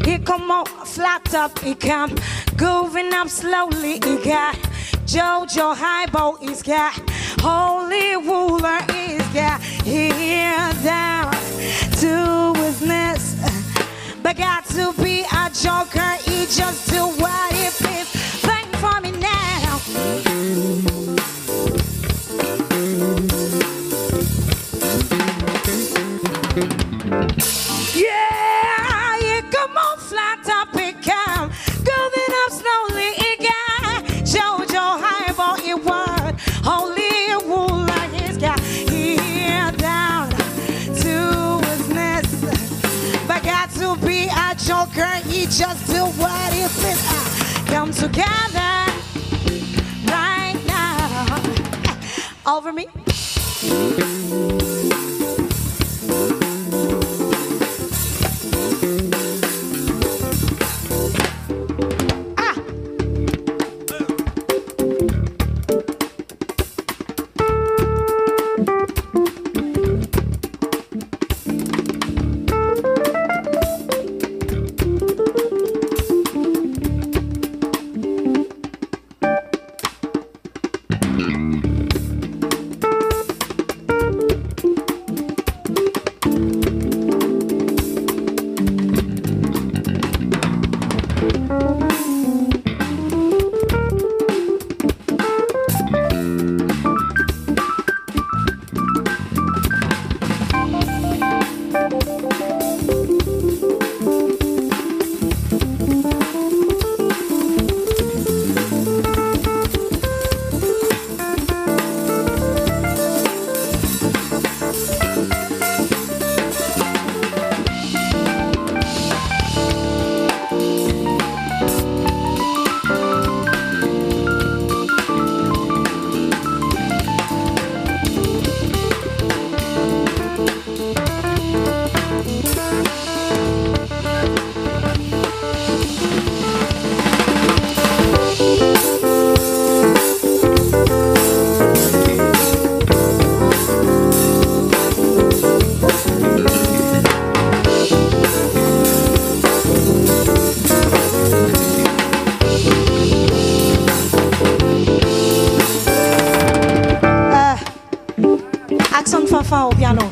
He come on flat up, he come going up slowly. He got Jojo Highball, he's got Holy Ruler, he's got here down to his nest. But got to be a joker, he just do what he feels. Bang for me now. Yeah, he come on flat up, he come going up slowly. He got Jojo Highball, he won Holy Ruler, he's got here down to his nest. But got to be a joker, he just do what he feels. Come together right now. Over me. Accent fanfare au piano.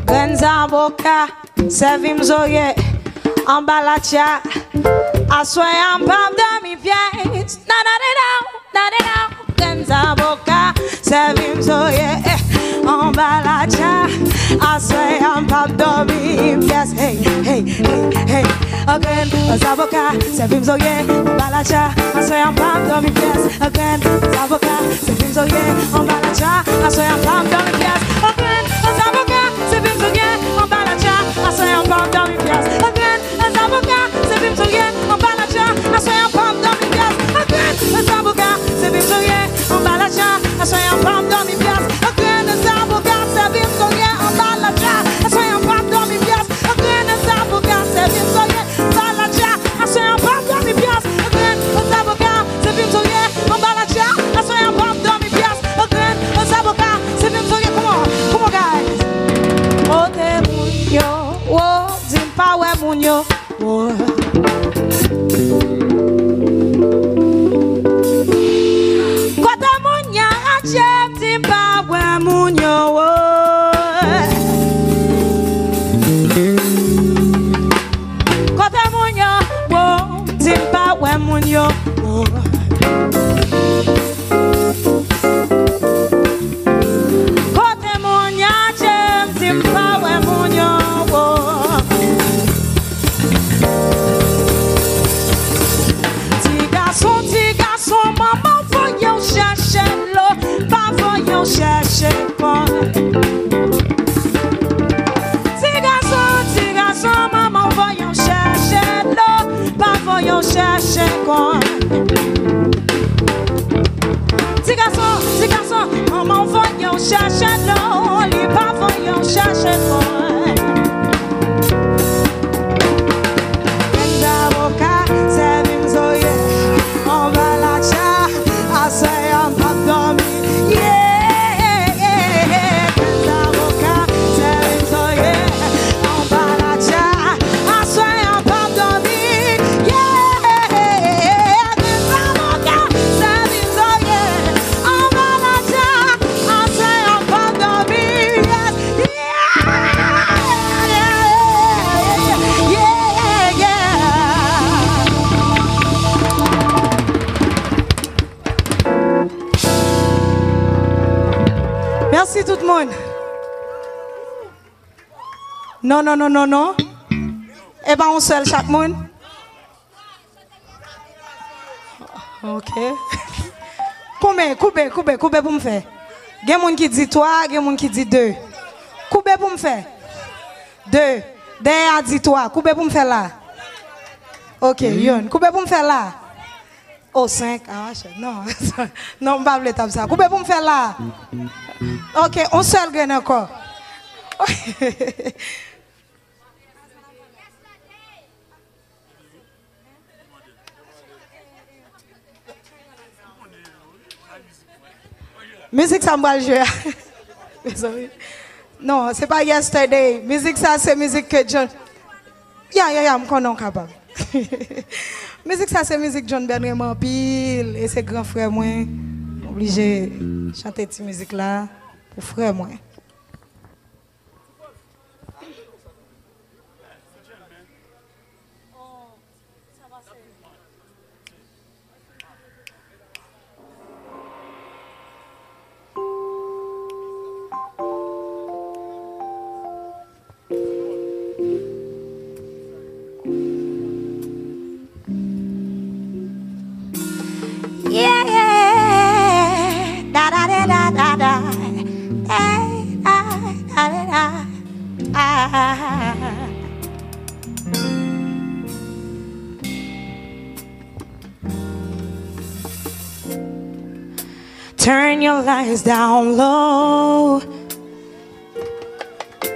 Genza boka, servim zoye, ambalacha, assoy ambam de mi pies. Na na na na. Genza boka, servim zoye, ambalacha, assoy ambam de mi pies. Hey. Again, Zaboka, servim zoye, ambalacha, assoy ambam de mi pies. Again, Zaboka, servim zoye, ambalacha, assoy ambam de mi pies. Again, Zaboka, servim zoye, ambalacha, assoy ambam de mi pies. Again, Zaboka, servim zoye, ambalacha, assoy ambam de mi pies. Again, Zaboka, servim zoye, ambalacha, assoy ambam de mi pies. Again, Zaboka, servim zoye, ambalacha, assoy ambam de mi pies. Again, Zaboka, servim zoye, ambalacha, assoy ambam de mi pies. Again, Zaboka, servim zoye, ambalacha, assoy ambam de mi pies. Again, Zaboka, servim zoye. Come on, guys. Ote munyo, wo zimpawe munyo, wo. Kota munya ache zimpawe munyo, wo. Kota munyo, wo zimpawe munyo, wo. Kote munya ache zimpawe munyo, wo. Ti garçon, maman voyons chercher l'eau, pas voyons chercher quoi. Ti garçon, maman voyons chercher l'eau, pas voyons chercher quoi. Ti garçon, maman voyons chercher l'eau, les pas voyons chercher quoi. Zaboka, servim zoye, monde. Non, non, non, non, non. Eh bien, on seul chaque monde. Ok. Combien, coupez pour me faire. Il y a des gens qui disent 3, il y a des gens qui disent 2. Coupez pour me faire. 2. Derrière dit 3. Coupez pour me faire là. Ok, yon. Coupez pour me faire là. Oh, 5. Ah, non. Non, je ne vais pas l'étape ça. Coupez pour me faire là. Ok, on seul gagne encore. Musique, ça me jouer. Non, c'est pas yesterday. Musique, ça, c'est musique que John. Je suis capable. Musique, ça, c'est musique John Bernard pile. Et c'est grand frère, moi. Obligé de chanter cette musique-là pour frère, moi. Yeah, yeah, da da da da da da, hey, da da da da. Turn your lights down low.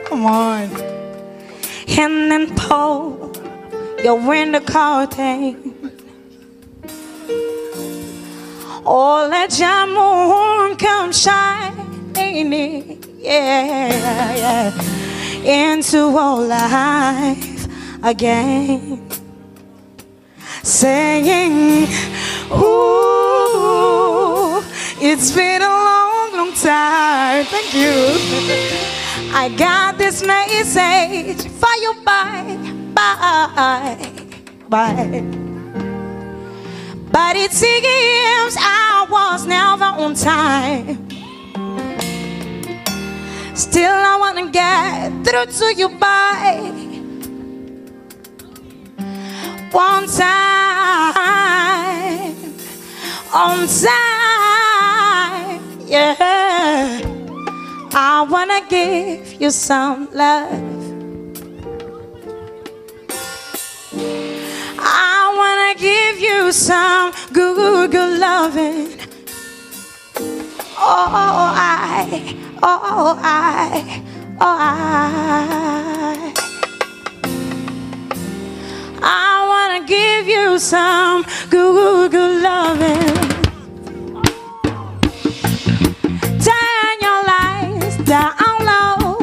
Come on, and then pull your window curtain. Oh, let your moon come shining, yeah, into our life again. Saying, ooh, it's been a long, long time. Thank you. I got this message for you, bye. But it seems I was never on time. Still I wanna get through to you by one time, on time, yeah. I wanna give you some love. I wanna give you some good loving. I wanna give you some good loving. Turn your lights down low.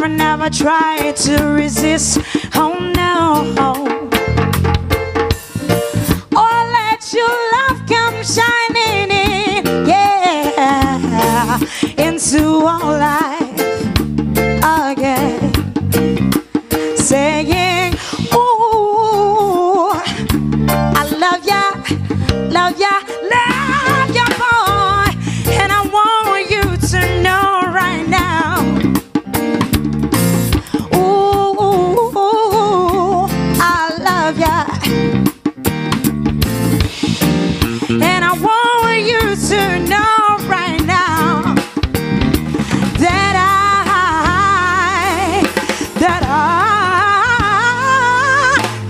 Never try to resist. Oh no. Oh, let your love come shining in, yeah, into our life again. Saying, ooh, I love ya, love ya, love ya, boy. And I want you to know right now. Ooh, I love ya. And I want you to know right now that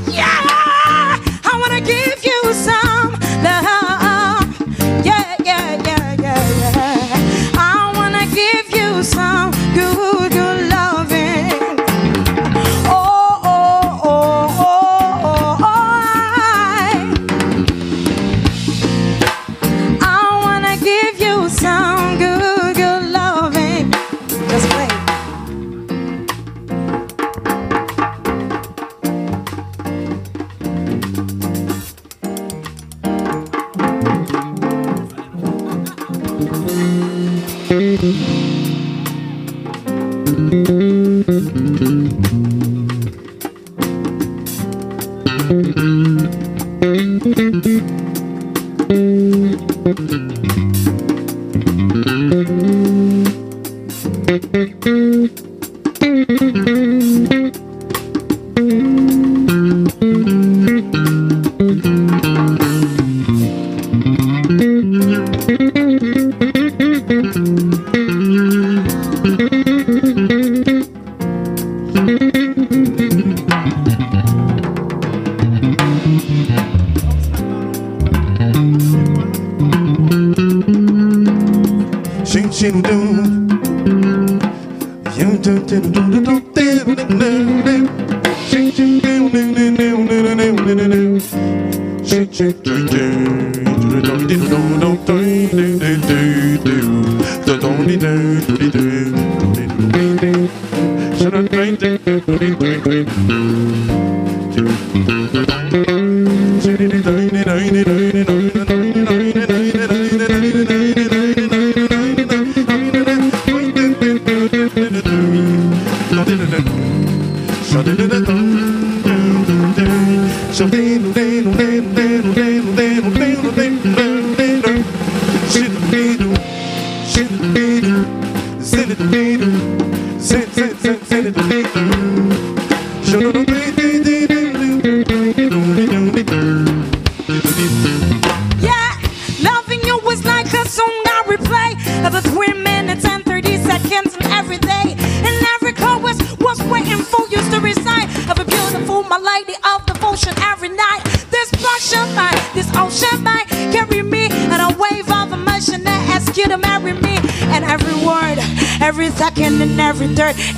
yeah, I wanna give you some love. Yeah, yeah, yeah, yeah, yeah. I wanna give you some good loving. Oh, oh, oh, oh, oh, oh. I wanna give you some good loving. Just play.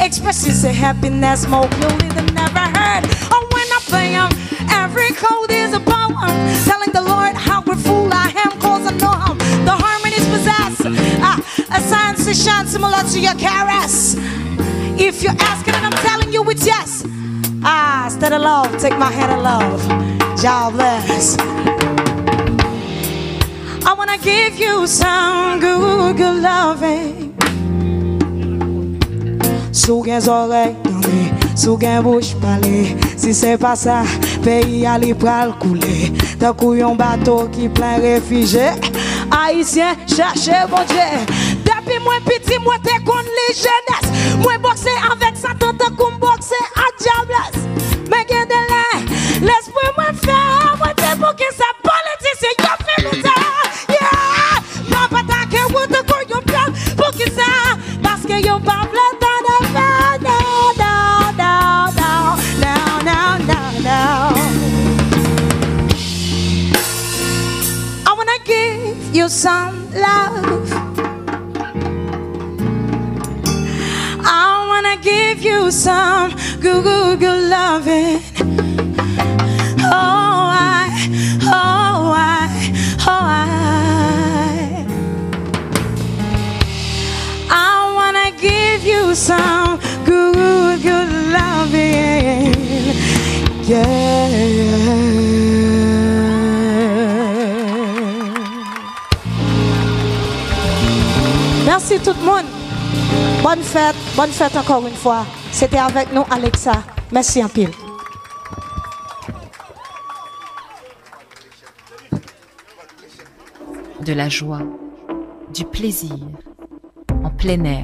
Expresses a happiness more clearly than never heard. Oh, when I play every code is a poem, telling the Lord how grateful I am, cause I know how the harmonies possess a sensation similar to your caress. If you're asking and I'm telling you it's yes. Instead of love, take my hand of love. God bless. I wanna give you some good, good loving. Sou gen zorey tande, sou gen bouche pale. Si c'est pas ça, pays a li pral koule. Tan kou yon bateau ki plein réfugié. Haïtien cherche bon Dieu. Depuis moi petit, moi te kon li jeunesse. Moi boxe avec sa tante kou boxe a diables. Mais gen de l'esprit moi faire, moi te pour que ça politicien yo fait misère. Yeah, moi pas ta que ou te kou yon plan pour que ça, parce que yo pas you some love. I wanna give you some good, good, good loving. I wanna give you some good, good loving. Yeah. Merci tout le monde. Bonne fête encore une fois. C'était avec nous Alexa. Merci un pile. De la joie, du plaisir, en plein air.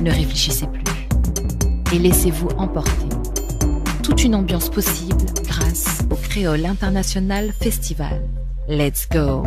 Ne réfléchissez plus et laissez-vous emporter. Toute une ambiance possible grâce au Créole International Festival. Let's go!